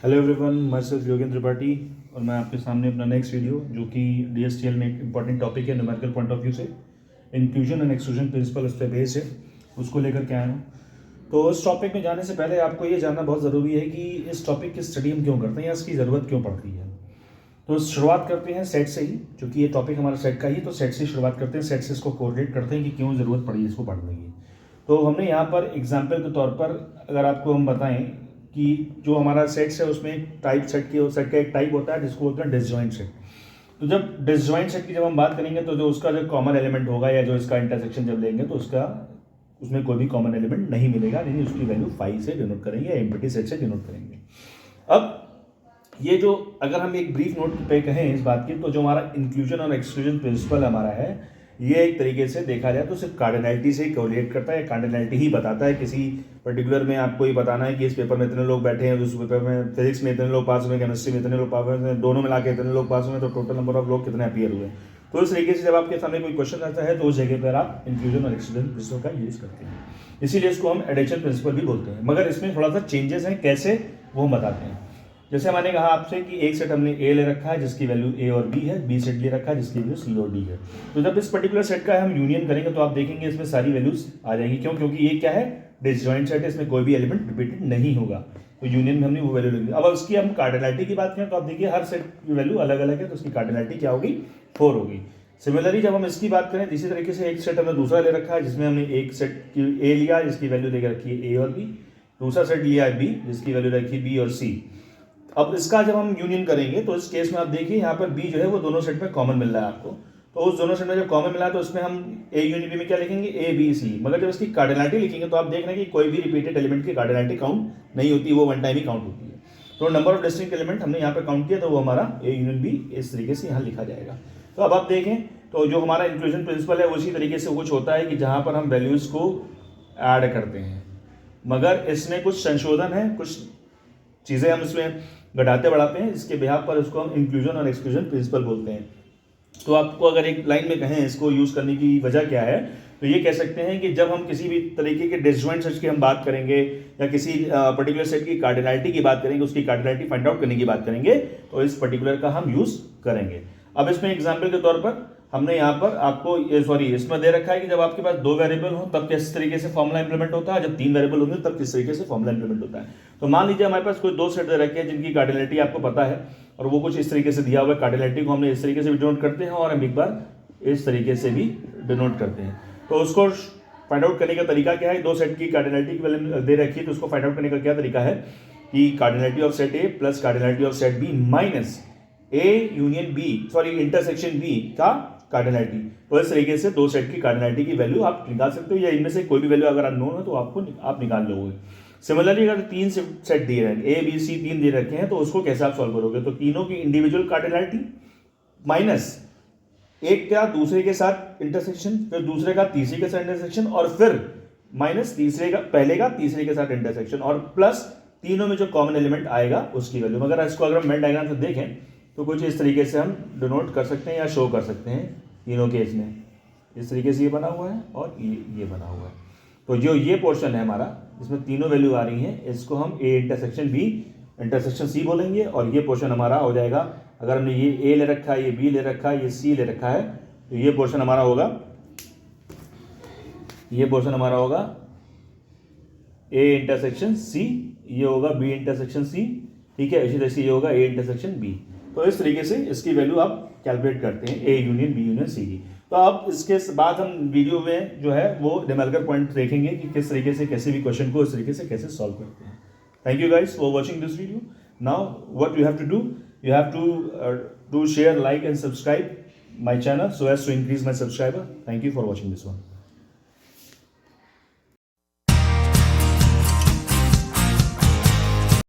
Hello everyone, मैं सिर्फ योगेंद्र त्रिपाठी और मैं आपके सामने अपना नेक्स्ट वीडियो जो कि डीएसटीएल में एक इंपॉर्टेंट टॉपिक है न्यूमेरिकल पॉइंट ऑफ व्यू से इंक्लूजन एंड एक्सक्लूजन प्रिंसिपल उस पर बेस्ड है, उसको लेकर के आया हूँ। तो इस टॉपिक में जाने से पहले आपको ये जानना बहुत ज़रूरी है कि इस टॉपिक की स्टडी हम क्यों करते हैं या इसकी ज़रूरत क्यों पड़ती है। तो शुरुआत करते हैं सेट से ही, क्योंकि ये टॉपिक हमारा सेट का ही, तो सेट से शुरुआत करते हैं, सेट से इसको कोरिलेट करते हैं कि क्यों ज़रूरत पड़ी इसको पढ़ने की। तो हमने यहाँ पर एग्जाम्पल के तौर पर अगर आपको हम बताएं कि जो हमारा सेट्स है उसमें एक टाइप सेट का एक टाइप होता है जिसको बोलते हैं डिसजॉइंट सेट। तो जब डिसजॉइंट सेट की जब हम बात करेंगे तो जो उसका जो कॉमन एलिमेंट होगा या जो इसका इंटरसेक्शन जब लेंगे तो उसमें कोई भी कॉमन एलिमेंट नहीं मिलेगा, यानी उसकी वैल्यू 5 से डिनोट करेंगे या एम्प्टी सेट से डिनोट करेंगे। अब ये जो अगर हम एक ब्रीफ नोट पे कहें इस बात की, तो जो हमारा इंक्लूजन और एक्सक्लूजन प्रिंसिपल हमारा है, ये एक तरीके से देखा जाए तो सिर्फ कार्डिनैलिटी से ही कोरिलेट करता है, कार्डिनैलिटी ही बताता है। किसी पर्टिकुलर में आपको ये बताना है कि इस पेपर में इतने लोग बैठे हैं, उस पेपर में फिजिक्स में इतने लोग पास हुए, केमिस्ट्री में इतने लोग पास हुए, दोनों मिला के इतने लोग पास हुए, तो टोटल नंबर ऑफ लोग कितने अपीयर हुए। तो इस तरीके से जब आपके सामने कोई क्वेश्चन आता है तो उस जगह पर आप इंक्लूजन और एक्सक्लूजन प्रिंसिपल का यूज करते हैं, इसीलिए इसको हम एडिशन प्रिंसिपल भी बोलते हैं। मगर इसमें थोड़ा सा चेंजेस हैं, कैसे वो हम बताते हैं। जैसे मैंने कहा आपसे कि एक सेट हमने ए ले रखा है जिसकी वैल्यू ए और बी है, बी सेट ले रखा है जिसकी वैल्यू सी और डी है। तो जब इस पर्टिकुलर सेट का हम यूनियन करेंगे तो आप देखेंगे इसमें सारी वैल्यूज आ जाएंगी। क्यों? क्योंकि ये क्या है, डिसजॉइंट सेट है, इसमें कोई भी एलिमेंट रिपीटेड नहीं होगा, तो यूनियन में हमने वो वैल्यू लेंगे। अब उसकी हम कार्डिनैलिटी की बात करें तो आप देखिए हर सेट की वैल्यू अलग अलग है, तो उसकी कार्डिनैलिटी क्या होगी, 4 होगी। सिमिलरली जब हम इसकी बात करें, इसी तरीके से एक सेट हमने दूसरा ले रखा है जिसमें हमने एक सेट की ए लिया जिसकी वैल्यू लेकर रखी है ए और बी, दूसरा सेट लिया है बी जिसकी वैल्यू रखी बी और सी। अब इसका जब हम यूनियन करेंगे तो इस केस में आप देखिए यहाँ पर बी जो है वो दोनों सेट में कॉमन मिल रहा है आपको, तो उस दोनों सेट में जब कॉमन मिला है तो इसमें हम ए यूनियन बी में क्या लिखेंगे, ए बी सी। मगर जब इसकी कार्डिनैलिटी लिखेंगे तो आप देख रहे हैं कि कोई भी रिपीटेड एलिमेंट की कार्डिनैलिटी काउंट नहीं होती, वो वन टाइम ही काउंट होती है। तो नंबर ऑफ डिस्टिंक्ट एलिमेंट हमने यहाँ पे काउंट किया, तो वो हमारा ए यूनियन बी इस तरीके से यहाँ लिखा जाएगा। तो अब आप देखें तो जो हमारा इंक्लूजन प्रिंसिपल है उसी तरीके से कुछ होता है कि जहाँ पर हम वैल्यूज को ऐड करते हैं, मगर इसमें कुछ संशोधन है, कुछ चीज़ें हम इसमें घटाते बढ़ाते हैं, इसके बिहाफ पर उसको हम इंक्लूजन और एक्सक्लूजन प्रिंसिपल बोलते हैं। तो आपको अगर एक लाइन में कहें इसको यूज़ करने की वजह क्या है, तो ये कह सकते हैं कि जब हम किसी भी तरीके के डिसजॉइंट सेट की हम बात करेंगे या किसी पर्टिकुलर सेट की कार्डिनैलिटी की बात करेंगे, उसकी कार्डिनैलिटी फाइंड आउट करने की बात करेंगे, तो इस पर्टिकुलर का हम यूज़ करेंगे। अब इसमें एग्जाम्पल के तौर पर हमने यहाँ पर आपको इसमें दे रखा है कि जब आपके पास 2 वेरिएबल हो तब किस तरीके से फॉर्मूला इंप्लीमेंट होता है, जब 3 वेरिएबल होंगे तब किस तरीके से फॉर्मूला इंप्लीमेंट होता है। तो मान लीजिए हमारे पास कोई 2 सेट दे रखे हैं जिनकी कार्डिनैलिटी आपको पता है और वो कुछ इस तरीके से दिया हुआ है, कार्डिनैलिटी को हमने इस तरीके से भी डिनोट करते हैं और हम एक बार इस तरीके से भी डिनोट करते हैं। तो उसको फाइंड आउट करने का तरीका क्या है, 2 सेट की कार्डिनैलिटी की वैल्यू दे रखी है, तो उसको फाइंड आउट करने का क्या तरीका है कि cardinality of set A plus cardinality of set B minus A union B intersection B का कार्डिनैलिटी। तो इस तरीके से 2 सेट की कार्डिनैलिटी की वैल्यू आप निकाल सकते हो, या इनमें से कोई भी वैल्यू अगर अननोन है तो आप निकाल लोगे। सिमिलरली अगर 3 सेट दिए हैं, ए बी सी 3 दे रखे हैं, तो उसको कैसे आप सॉल्व करोगे, तो तीनों की इंडिविजुअल कार्डिनैलिटी माइनस एक का दूसरे के साथ इंटरसेक्शन, फिर दूसरे का तीसरे के साथ इंटरसेक्शन, और फिर माइनस पहले का तीसरे के साथ इंटरसेक्शन, और प्लस तीनों में जो कॉमन एलिमेंट आएगा उसकी वैल्यू। मगर इसको अगर हम वेन डायग्राम से देखें तो कुछ इस तरीके से हम डिनोट कर सकते हैं या शो कर सकते हैं। तीनों केस में इस तरीके से ये बना हुआ है और ये बना हुआ है। तो जो ये पोर्शन है हमारा इसमें तीनों वैल्यू आ रही हैं, इसको हम A intersection B intersection C बोलेंगे, और ये पोर्शन हमारा हो जाएगा, अगर हमने ये ए ले रखा है, ये बी ले रखा है, ये सी ले रखा है, तो ये पोर्शन हमारा होगा, ये पोर्शन हमारा होगा ए इंटरसेक्शन सी, ये होगा बी इंटरसेक्शन सी, ठीक है। इसी तरह से ये होगा ए इंटरसेक्शन बी। तो इस तरीके से इसकी वैल्यू आप कैलकुलेट करते हैं A union B union C की। तो अब इसके बाद हम वीडियो में जो है वो न्यूमेरिकल पॉइंट देखेंगे कि किस तरीके से कैसे भी क्वेश्चन को इस तरीके से कैसे सॉल्व करते हैं। Thank you guys for watching this video. Now what you have to do, you have to share, like and subscribe my channel so as to increase my subscriber. Thank you for watching this one.